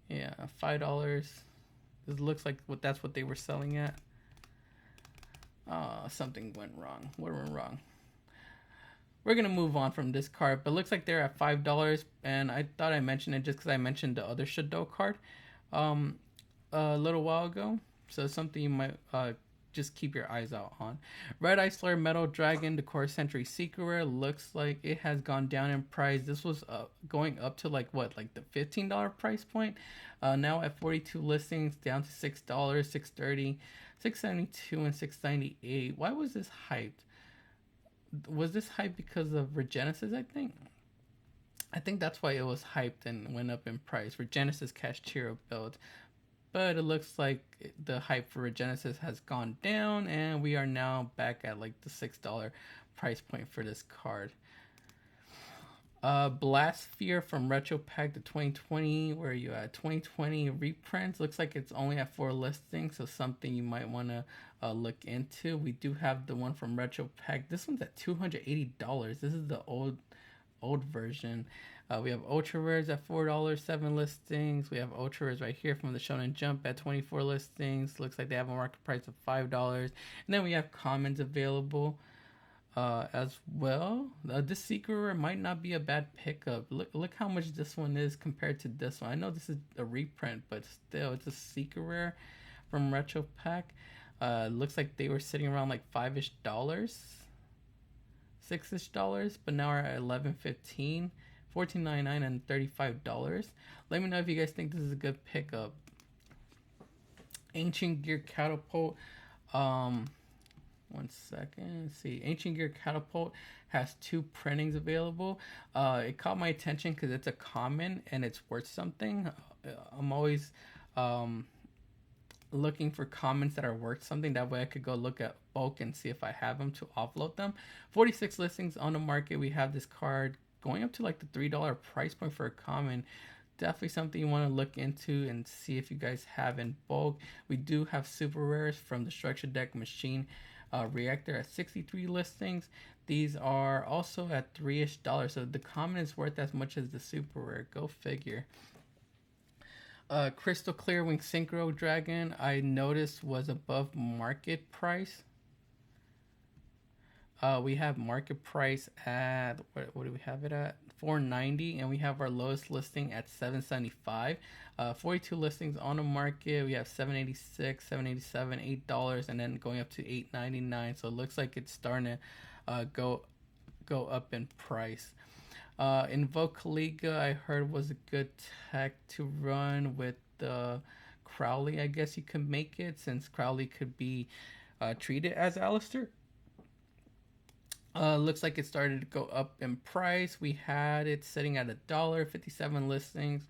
Yeah, $5. This looks like that's what they were selling at. Something went wrong. What went wrong? We're gonna move on from this card, but it looks like they're at $5, and I thought I mentioned it just because I mentioned the other Shadow card a little while ago. So it's something you might just keep your eyes out on. Red Eye Slayer Metal Dragon, the Core Century Secret Rare, looks like it has gone down in price. This was going up to like the $15 price point. Now at 42 listings, down to $6, $6.30, $6.72, and $6.98. Why was this hyped? Was this hyped because of Regenesis? I think that's why it was hyped and went up in price. Regenesis Cashtira build. But it looks like the hype for Regenesis has gone down, and we are now back at like the $6 price point for this card. Blastsphere from Retro Pack to 2020, where you at 2020 reprints. Looks like it's only at 4 listings, so something you might want to look into. We do have the one from Retro Pack. This one's at $280. This is the old version. We have Ultra Rares at $4, 7 listings. We have Ultra Rares right here from the Shonen Jump at 24 listings. Looks like they have a market price of $5. And then we have commons available as well. This Secret Rare might not be a bad pickup. Look how much this one is compared to this one. I know this is a reprint, but still, it's a Secret Rare from Retro Pack. Looks like they were sitting around like $5-ish, $6-ish, but now we're at $11.15. $14.99 and $35. Let me know if you guys think this is a good pickup. Ancient Gear Catapult. One second. Let's see. Ancient Gear Catapult has 2 printings available. It caught my attention because it's a common and it's worth something. I'm always looking for commons that are worth something. That way I could go look at bulk and see if I have them to offload them. 46 listings on the market. We have this card going up to like the $3 price point for a common. Definitely something you want to look into and see if you guys have in bulk. We do have super rares from the Structure Deck Machine Reactor at 63 listings. These are also at $3-ish, so the common is worth as much as the super rare. Go figure. Crystal Clear Wing Synchro Dragon, I noticed was above market price. We have market price at what do we have it at? $4.90, and we have our lowest listing at $7.75. 42 listings on the market. We have $7.86, $7.87, $8, and then going up to $8.99. So it looks like it's starting to go up in price. Invoke Kaliga, I heard, was a good tech to run with Crowley. I guess you could make it, since Crowley could be treated as Alistair. Looks like it started to go up in price. We had it sitting at $1, 57 listings.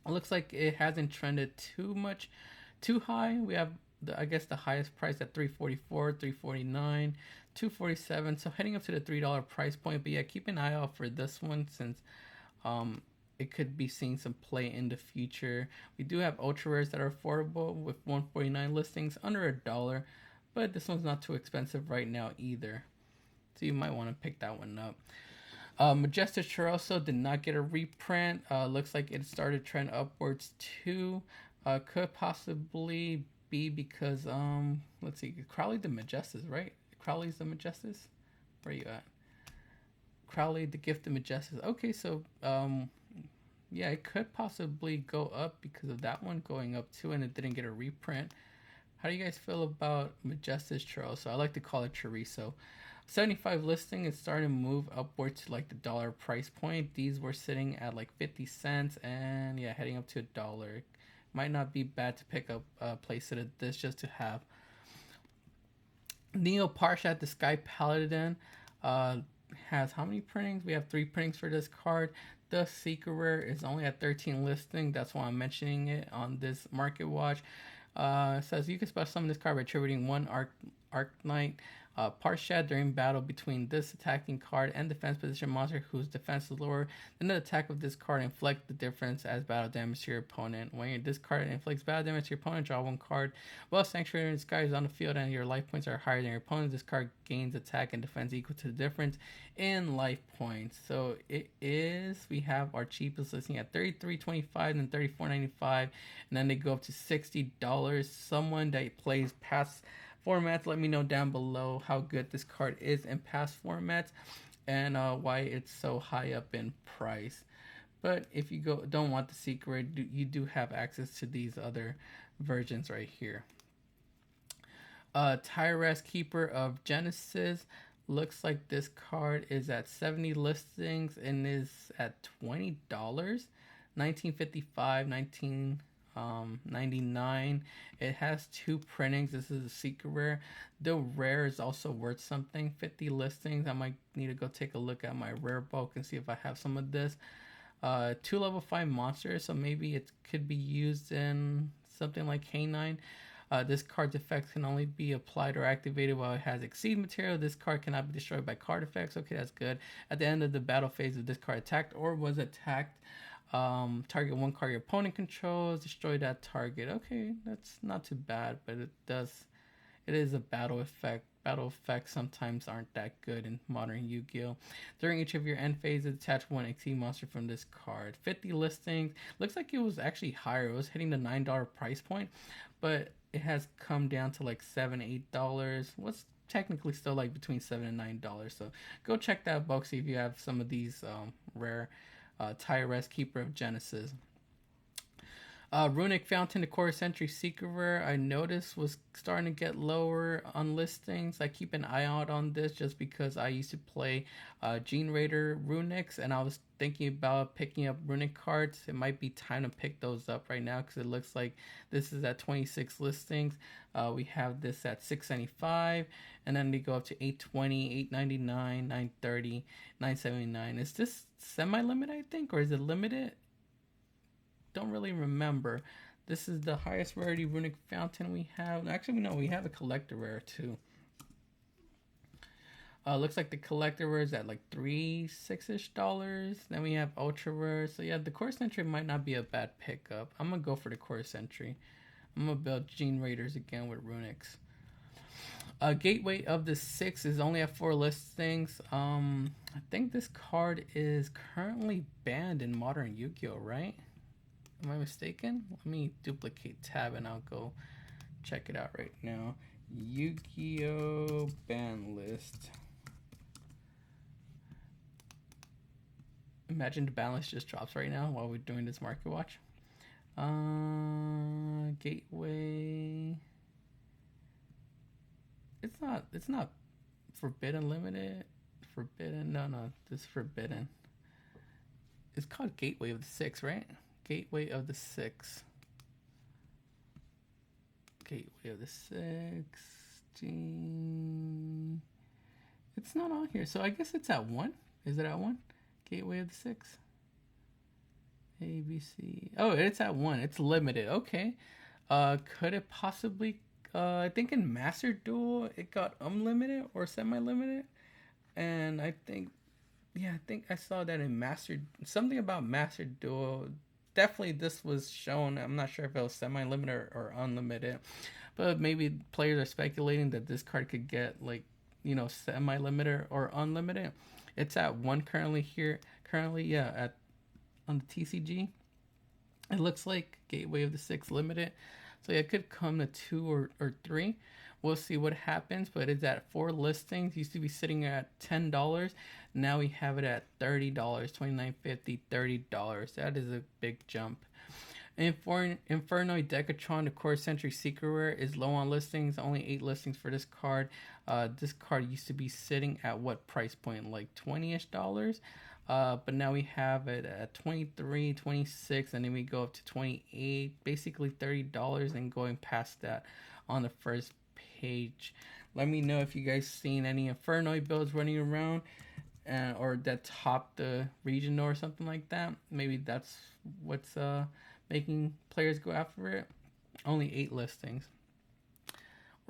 It looks like it hasn't trended too high. We have I guess the highest price at $344, $349, $247. So heading up to the $3 price point. But yeah, keep an eye out for this one, since it could be seeing some play in the future. We do have ultra rares that are affordable with 149 listings under $1, but this one's not too expensive right now either. So you might want to pick that one up. Majestic Choroso did not get a reprint. Looks like it started trend upwards too. Could possibly be because let's see, Crowley the Majestus, right? Crowley's the Majestus. Where are you at? Crowley the Gift of Majestus. Okay, so yeah, it could possibly go up because of that one going up too, and it didn't get a reprint. How do you guys feel about Majestus Chorizo? I like to call it chorizo. 75 listing is starting to move upward to like the $1 price point. These were sitting at like 50 cents, and yeah, heading up to $1. Might not be bad to pick up a place of this just to have. Neo Parshat, the Sky Paladin, has how many printings? We have 3 printings for this card. The Secret Rare is only at 13 listing. That's why I'm mentioning it on this market watch. It says you can special summon this card by attributing 1 Arc Knight Part shed during battle between this attacking card and defense position monster whose defense is lower than the attack of this card. Inflict the difference as battle damage to your opponent. When your discard inflicts battle damage to your opponent, draw one card. While Sanctuary in the Sky is on the field and your life points are higher than your opponent, this card gains attack and defense equal to the difference in life points. So it is, we have our cheapest listing at $33.25 and $34.95, and then they go up to $60. Someone that plays past formats, let me know down below how good this card is in past formats and why it's so high up in price. But if you don't want the secret, you do have access to these other versions right here. Tyrest, Keeper of Genesis. Looks like this card is at 70 listings and is at $20. 1955, 1999. It has 2 printings. This is a secret rare. The rare is also worth something. 50 listings. I might need to go take a look at my rare bulk and see if I have some of this. 2 level 5 monsters, so maybe it could be used in something like K9. This card's effects can only be applied or activated while it has Exceed material. This card cannot be destroyed by card effects. Okay, that's good. At the end of the battle phase, if this card attacked or was attacked, target one card your opponent controls, destroy that target. Okay, that's not too bad, but it is a battle effect. Battle effects sometimes aren't that good in modern Yu-Gi-Oh! During each of your end phases, attach one Exceed monster from this card. 50 listings. Looks like it was actually higher. It was hitting the $9 price point, but it has come down to like $7, $8. What's technically still like between $7 and $9. So go check that box, see if you have some of these rare Tyrest, Keeper of Genesis. Runic Fountain, the Core Century Secret Rare, I noticed was starting to get lower on listings. I keep an eye out on this just because I used to play Gene Raider Runics, and I was thinking about picking up Runic cards. It might be time to pick those up right now because it looks like this is at 26 listings. We have this at $6.75, and then they go up to $8.20, $8.99, $9.30, $9.79. Is this semi-limited, I think, or is it limited? Don't really remember. This is the highest rarity Runic Fountain we have. Actually, no, we have a collector rare too. Looks like the collector rare is at like $3-6-ish. Then we have ultra rare. So yeah, the Core Century might not be a bad pickup. I'm gonna go for the Core Century. I'm gonna build Gene Raiders again with Runics. Gateway of the Six is only at 4 listings. I think this card is currently banned in modern Yu-Gi-Oh, right? Am I mistaken? Let me duplicate tab and I'll go check it out right now. Yu-Gi-Oh ban list. Imagine the ban list just drops right now while we're doing this market watch. Gateway. It's not forbidden limited. Forbidden. No, this is forbidden. It's called Gateway of the Six, right? Gateway of the Six. Gateway of the Six. It's not on here, so I guess it's at 1. Is it at 1? Gateway of the Six. A, B, C. Oh, it's at 1. It's limited. Okay. Could it possibly? I think in Master Duel it got unlimited or semi-limited, and I think I saw that in something about Master Duel. Definitely this was shown. I'm not sure if it was semi-limited or unlimited, but maybe players are speculating that this card could get like, semi-limited or unlimited. It's at 1 currently, yeah, on the TCG. It looks like Gateway of the Six limited, so yeah, it could come to 2 or 3. We'll see what happens, but it's at 4 listings. Used to be sitting at $10. Now we have it at $30, $29.50, $30. That is a big jump. Infernoid Decatron, the Core Century Secret Rare, is low on listings. Only 8 listings for this card. This card used to be sitting at what price point? Like $20-ish. But now we have it at $23, $26, and then we go up to $28, basically $30, and going past that on the first page. Let me know if you guys seen any Infernoid builds running around or that top the region or something like that. Maybe that's what's making players go after it. Only 8 listings.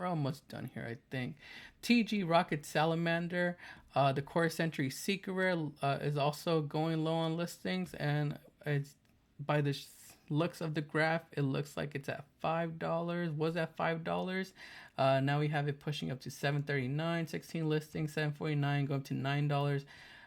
we're almost done here, I think. TG Rocket Salamander, the Core Century Secret Rare is also going low on listings, and it's by the looks of the graph, it looks like it's at $5. Was at $5. Now we have it pushing up to $7.39. 16 listings, $7.49, going up to $9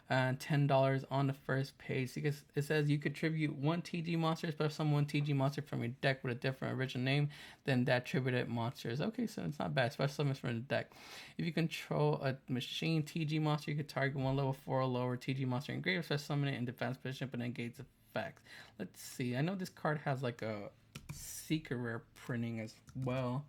and $10 on the first page. Because it says you contribute one TG monster, special one TG monster from your deck with a different original name than that attributed monsters. Okay, so it's not bad. Special summons from the deck. If you control a machine TG monster, you can target one level 4 or lower TG monster in grave, special summon it in defense position, but negates effects. Let's see. I know this card has like a secret rare printing as well.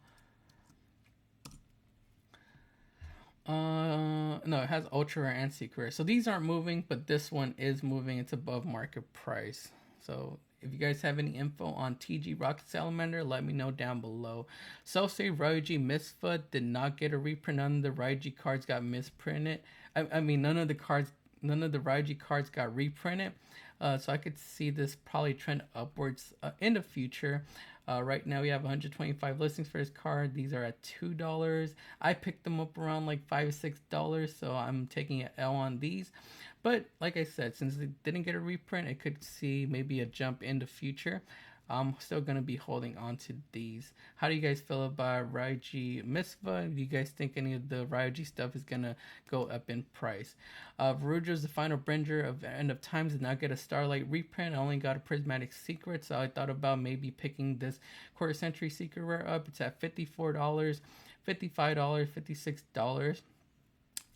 No, it has ultra rare and secret rare. So these aren't moving, but this one is moving. It's above market price. So if you guys have any info on TG Rocket Salamander, let me know down below. So say Ryuji Misfoot did not get a reprint. None of the Ryuji cards got misprinted. I mean, none of the Ryuji cards got reprinted. So I could see this probably trend upwards in the future. Right now we have 125 listings for this card. These are at $2. I picked them up around like $5-6, so I'm taking an L on these. But like I said, since it didn't get a reprint, I could see maybe a jump in the future. I'm still going to be holding on to these. How do you guys feel about Ryuji Misva? Do you guys think any of the Ryuji stuff is going to go up in price? Verujo's the final bringer of End of Times did not get a Starlight reprint. I only got a Prismatic Secret, so I thought about maybe picking this Quarter Century Secret Rare up. It's at $54, $55, $56.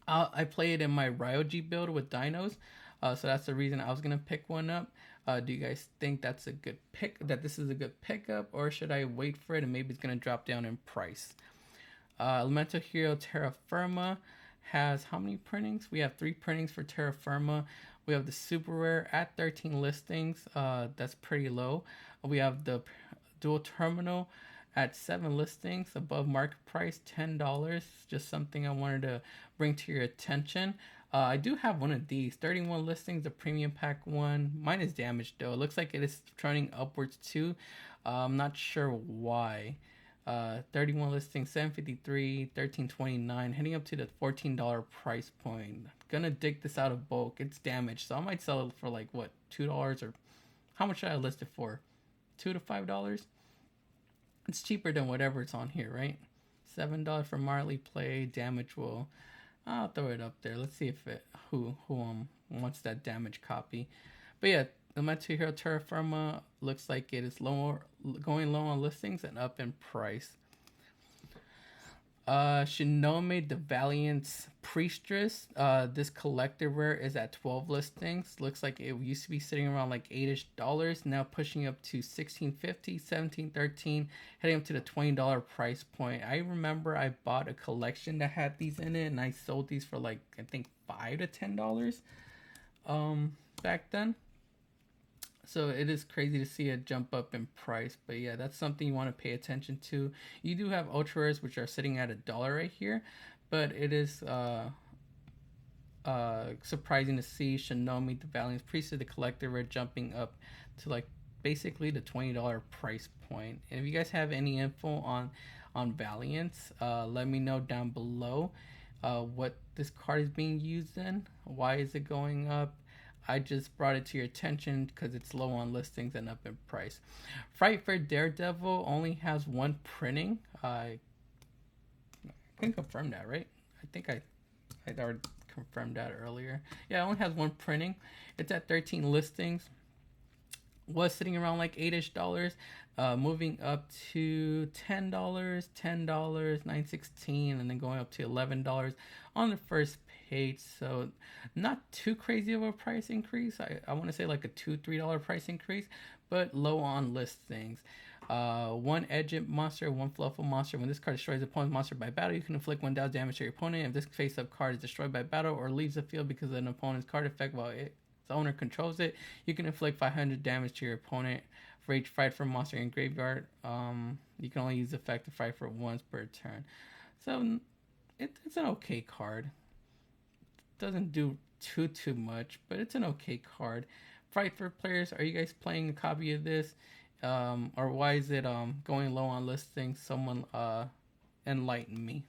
I play it in my Ryuji build with dinos, so that's the reason I was going to pick one up. Do you guys think that's a good pick? That this is a good pickup, or should I wait for it and maybe it's gonna drop down in price? Elemental Hero Terra Firma has how many printings? We have 3 printings for Terra Firma. We have the super rare at 13 listings. That's pretty low. We have the dual terminal at 7 listings, above market price, $10. Just something I wanted to bring to your attention. I do have one of these, 31 listings, the premium pack one. Mine is damaged though. It looks like it is trending upwards too. I'm not sure why. 31 listings, $7.53, $13.29, heading up to the $14 price point. Gonna dig this out of bulk. It's damaged, so I might sell it for like what, $2, or how much should I list it for? $2 to $5. It's cheaper than whatever it's on here, right? $7 for Marley Play, Damage Will. I'll throw it up there. Let's see if it who wants that damage copy. But yeah, the Elemental Hero Terra Firma looks like it is going low on listings and up in price. Shinome the Valiant's Priestess. This collector rare is at 12 listings. Looks like it used to be sitting around like $8-ish, now pushing up to $16.50, $17.13, heading up to the $20 price point. I remember I bought a collection that had these in it, and I sold these for like I think $5 to $10 back then. So it is crazy to see it jump up in price. But yeah, that's something you want to pay attention to. You do have ultra rares which are sitting at $1 right here, but it is surprising to see Shinome the Valiant Priestess, the collector rare, jumping up to like basically the $20 price point. And if you guys have any info on Valiants, let me know down below what this card is being used in. Why is it going up? I just brought it to your attention because it's low on listings and up in price. Fright for Daredevil only has 1 printing. I can confirm that, right? I think I already confirmed that earlier. Yeah, it only has 1 printing. It's at 13 listings. Was sitting around like $8-ish, moving up to $10, $9.16, and then going up to $11 on the first page. So not too crazy of a price increase. I want to say like a $2-3 price increase, but low on listings. 1 Edge monster, 1 Fluffle monster. When this card destroys opponent's monster by battle, you can inflict 1,000 damage to your opponent. If this face-up card is destroyed by battle or leaves the field because of an opponent's card effect while its owner controls it, you can inflict 500 damage to your opponent. For each Fight for monster in graveyard, you can only use the effect to fight for once per turn. So it's an okay card. Doesn't do too much, but it's an okay card. Fight for players, are you guys playing a copy of this? Or why is it going low on listings? Someone enlighten me.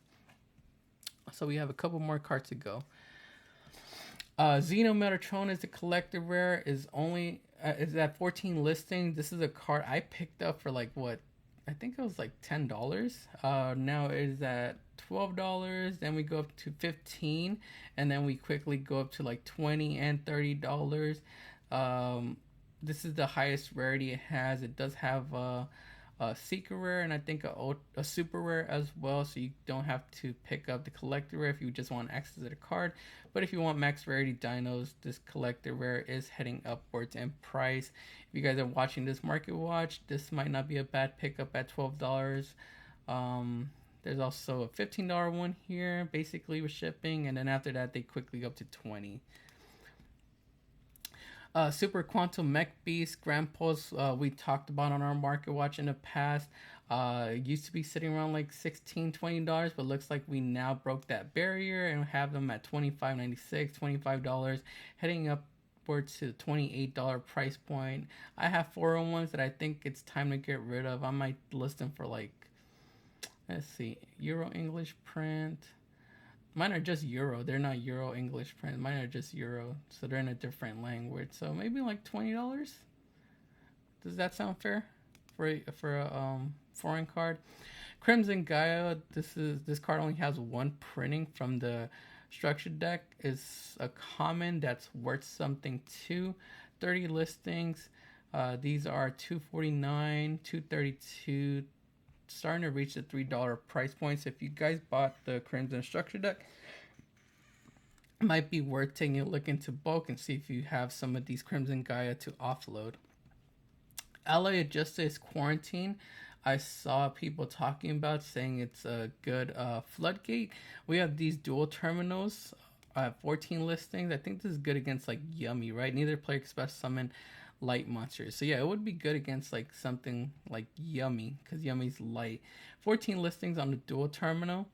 So we have a couple more cards to go. Xeno Metatron is the collector rare. Is at 14 listings. This is a card I picked up for like what? I think it was like $10. Now it is at $12. Then we go up to 15, and then we quickly go up to like $20 and $30. This is the highest rarity it has. It does have a secret rare and I think a super rare as well, so you don't have to pick up the collector rare if you just want access to the card. But if you want max rarity dinos, this collector rare is heading upwards in price. If you guys are watching this market watch, this might not be a bad pickup at $12. There's also a $15 one here, basically with shipping, and then after that they quickly go up to $20. Super Quantum Mech Beast Grand Pulse, we talked about on our market watch in the past. It used to be sitting around like $16-$20, but looks like we now broke that barrier and have them at $25.96, $25, heading upwards to the $28 price point. I have 401s that I think it's time to get rid of. I might list them for like, let's see, Euro English print. Mine are just Euro. They're not Euro English print. Mine are just Euro, so they're in a different language. So maybe like $20. Does that sound fair for a foreign card? Crimson Gaia. This card only has one printing from the structured deck. Is a common that's worth something too. 30 listings. These are $249, $232. Starting to reach the $3 price points. If you guys bought the Crimson Structure deck, it might be worth taking a look into bulk and see if you have some of these Crimson Gaia to offload. Alloy of Justice Quarantine, I saw people talking about, saying it's a good floodgate. We have these dual terminals, 14 listings. I think this is good against like Yummy, right? Neither player can special summon light monsters, so yeah, it would be good against like something like Yummy, because Yummy's light. 14 listings on the dual terminal.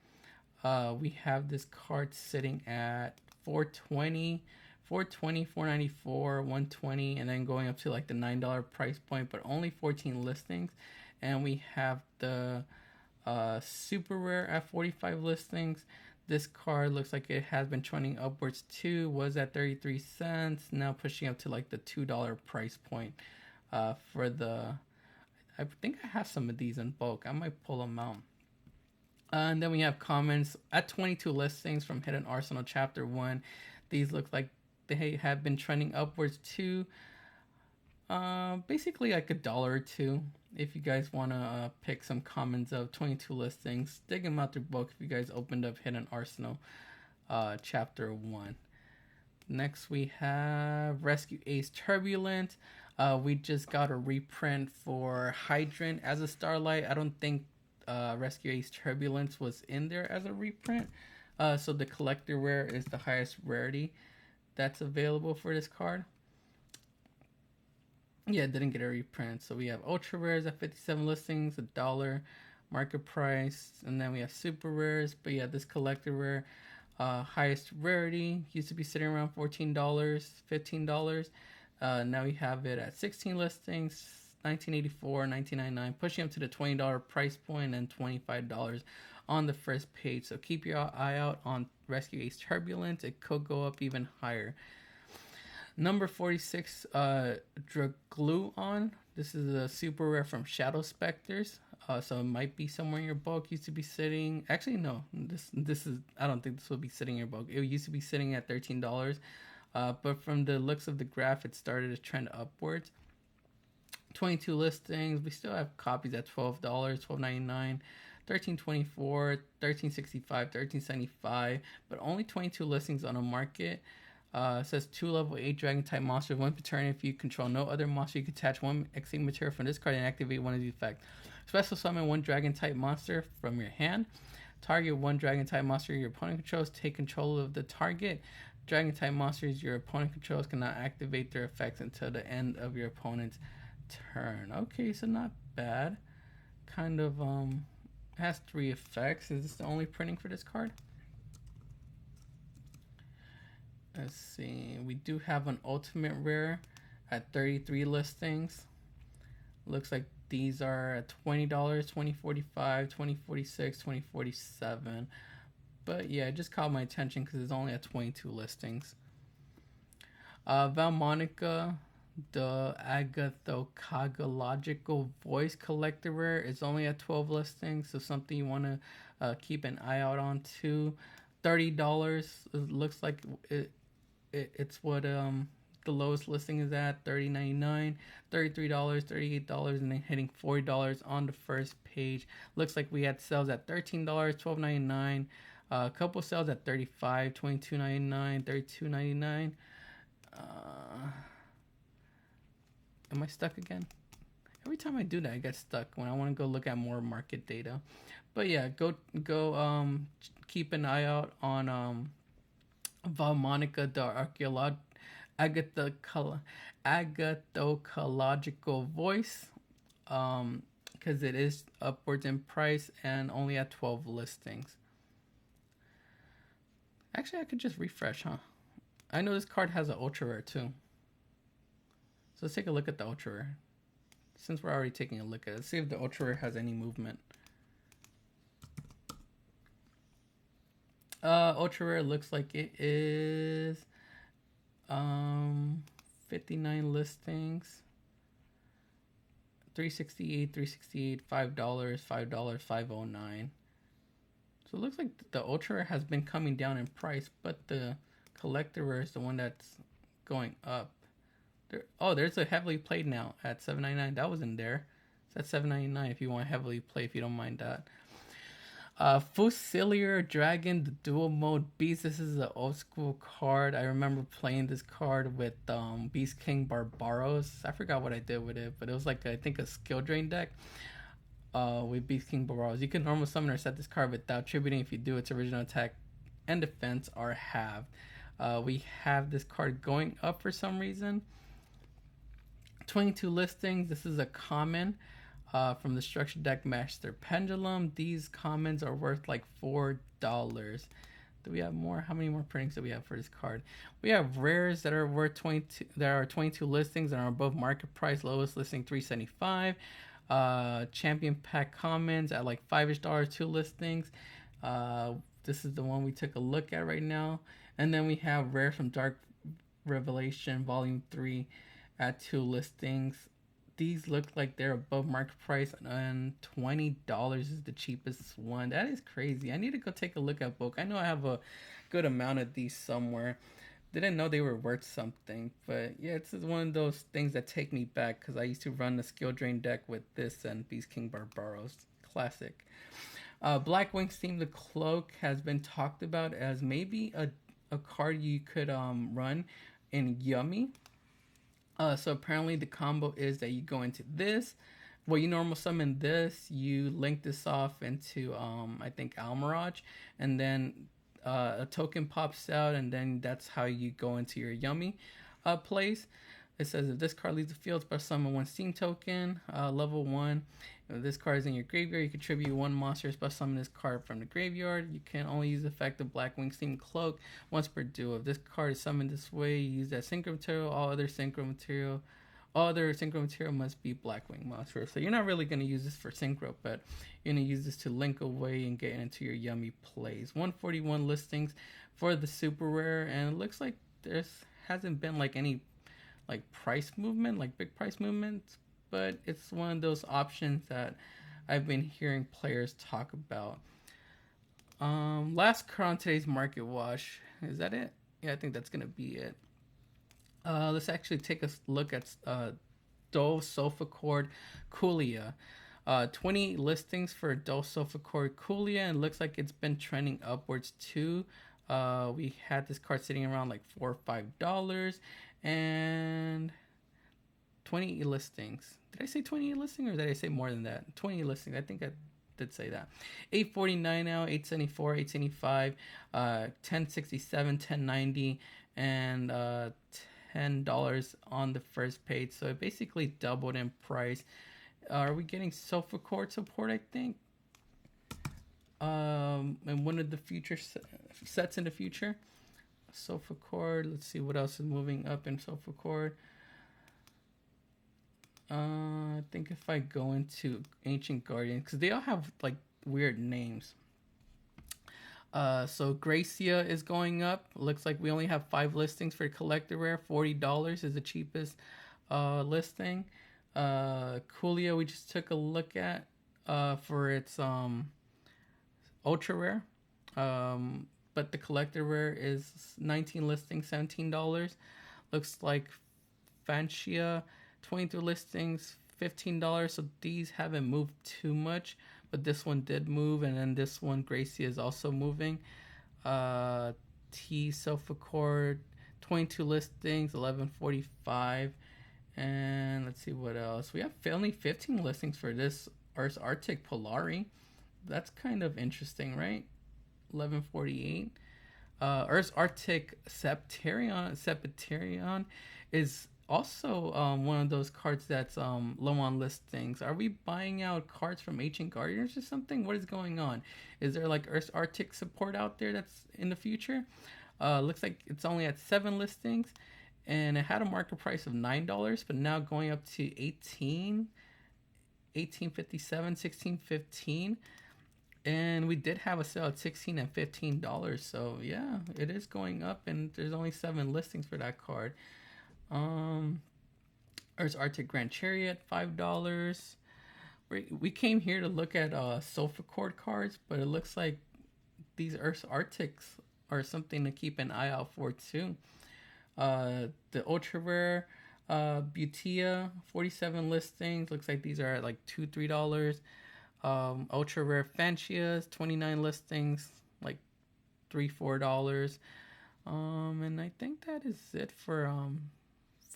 We have this card sitting at 420, 494, 120, and then going up to like the $9 price point, but only 14 listings. And we have the super rare at 45 listings. This card looks like it has been trending upwards too. Was at 33 cents, now pushing up to like the $2 price point for the... I think I have some of these in bulk. I might pull them out. And then we have comments at 22 listings from Hidden Arsenal Chapter 1. These look like they have been trending upwards too. Basically like $1 or $2. If you guys want to pick some commons of 22 listings, dig them out through bulk if you guys opened up Hidden Arsenal Chapter 1. Next we have Rescue Ace Turbulent. We just got a reprint for Hydrant as a Starlight. I don't think Rescue Ace Turbulence was in there as a reprint. So the collector rare is the highest rarity that's available for this card. Yeah, it didn't get a reprint. So we have ultra rares at 57 listings, $1 market price, and then we have super rares. But yeah, this collector rare, highest rarity, used to be sitting around $14, $15. Now we have it at 16 listings, $19.84, $19.99, pushing up to the $20 price point and $25 on the first page. So keep your eye out on Rescue Ace Turbulence. It could go up even higher. Number 46, Dragluon. This is a super rare from Shadow Specters. So it might be somewhere in your bulk. Used to be sitting... Actually, no. This is... I don't think this will be sitting in your bulk. It used to be sitting at $13. But from the looks of the graph, it started to trend upwards. 22 listings. We still have copies at $12, $12.99. $13.24, $13.65, $13.75. But only 22 listings on the market. It says 2 level 8 dragon type monsters. One per turn. If you control no other monster, you can attach 1 XA material from this card and activate one of these effects. Special summon 1 dragon type monster from your hand. Target 1 dragon type monster your opponent controls. Take control of the target. Dragon type monsters your opponent controls cannot activate their effects until the end of your opponent's turn. Okay, so not bad. Kind of has 3 effects. Is this the only printing for this card? Let's see. We do have an ultimate rare at 33 listings. Looks like These are at $20, 2045, 2046, 2047. But yeah, it just caught my attention because it's only at 22 listings. Valmonica, the agathocogological voice collector rare, is only at 12 listings, so something you want to keep an eye out on too. $30. It looks like it's what the lowest listing is at. $30.99, $33, $38, and then hitting $40 on the first page. Looks like we had sales at $13, $12.99. A couple sales at $35, $22.99, $32.99. Am I stuck again? Every time I do that, I get stuck when I want to go look at more market data. But yeah, go keep an eye out on Valmonica, the agathocological voice, because it is upwards in price and only at 12 listings. Actually, I could just refresh, huh? I know this card has an ultra rare too. So let's take a look at the ultra rare. Since we're already taking a look at it, let's see if the ultra rare has any movement. Ultra rare looks like it is 59 listings. 368, $5, $5, $5.09. So it looks like the ultra rare has been coming down in price, but the collector rare is the one that's going up. There's a heavily played now at $7.99. That was in there. It's at $7.99 if you want heavily play, if you don't mind that. Fusilier Dragon, the dual mode beast. This is an old school card. I remember playing this card with Beast King Barbaros. I forgot what I did with it, but it was like, I think, a skill drain deck with Beast King Barbaros. You can normal summon or set this card without tributing. If you do, its original attack and defense are halved. We have this card going up for some reason. 22 listings. This is a common from the Structure Deck Master Pendulum. These commons are worth like $4. Do we have more? How many more printings do we have for this card? We have rares that are worth 22. There are 22 listings and are above market price. Lowest listing $3.75. Champion Pack commons at like $5-ish, 2 listings. This is the one we took a look at right now. And then we have rare from Dark Revelation Volume 3 at 2 listings. These look like they're above market price, and $20 is the cheapest one. That is crazy. I need to go take a look at book. I know I have a good amount of these somewhere. Didn't know they were worth something, but yeah, it's one of those things that take me back because I used to run the skill drain deck with this and Beast King Barbaros. Classic. Black Wings Theme, the Cloak, has been talked about as maybe a card you could run in Yummy. So apparently the combo is that you go into this. Well, you normal summon this, you link this off into I think Almirage, and then a token pops out, and then that's how you go into your Yummy place. It says if this card leaves the field, special summon 1 Steam token, level 1. If this card is in your graveyard, you contribute 1 monster, special summon this card from the graveyard. You can only use the effect of Black Wings Theme Cloak once per duel. If this card is summoned this way, you use that synchro material. All other synchro material must be Black Wing monster. So you're not really going to use this for synchro, but you're going to use this to link away and get into your Yummy plays. 141 listings for the super rare, and it looks like there hasn't been like any like price movement, like big price movements, but it's one of those options that I've been hearing players talk about. Last card on today's market watch. Is that it? Yeah, I think that's gonna be it. Let's actually take a look at Dove Sofa Cord Kulia. 20 listings for Dove Sofa Cord Kulia, and it looks like it's been trending upwards too. We had this card sitting around like $4 or $5, and 20 listings. Did I say 20 listings, or did I say more than that? 20 listings. I think I did say that. $8.49 now, $8.74, $8.75, $10.67, $10.90, and $10 on the first page. So it basically doubled in price. Are we getting Sofa Cord support? I think. And one of the future sets in the future. Sofa Cord. Let's see what else is moving up in Sofa Cord. I think if I go into Ancient Guardian, because they all have like weird names. So Gracia is going up. Looks like we only have 5 listings for collector rare. $40 is the cheapest listing. Coolio we just took a look at for its ultra rare. But the collector rare is 19 listings, $17. Looks like Fantia, 23 listings, $15. So these haven't moved too much, but this one did move, and then this one, Gracie, is also moving. T Self-Accord, 22 listings, 1145. And let's see what else. We have only 15 listings for this Ars Arctic Polari. That's kind of interesting, right? 1148. Ars Arctic Septarion is also one of those cards that's low on listings. Are we buying out cards from Ancient Guardians or something? What is going on? Is there like Ars Arctic support out there that's in the future? Looks like it's only at 7 listings, and it had a market price of $9, but now going up to 1857, 1615. And we did have a sale at $16 and $15. So yeah, it is going up, and there's only 7 listings for that card. There's Arctic Grand Chariot, $5. We came here to look at Sulfur cards, but it looks like these Earth Arctics are something to keep an eye out for too. The ultra rare Butia, 47 listings. Looks like these are at like $2-3. Ultra rare Fantias, 29 listings, like $3-4. And I think that is it for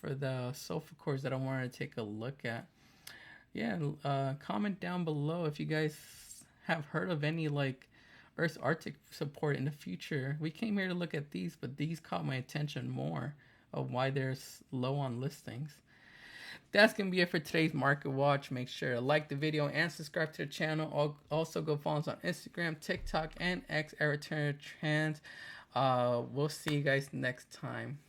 the Sofa cores that I wanted to take a look at. Yeah, comment down below if you guys have heard of any like Earth Arctic support in the future. We came here to look at these, but these caught my attention more of why they're low on listings. That's going to be it for today's Market Watch. Make sure to like the video and subscribe to the channel. Also, go follow us on Instagram, TikTok, and X at Return Trans. We'll see you guys next time.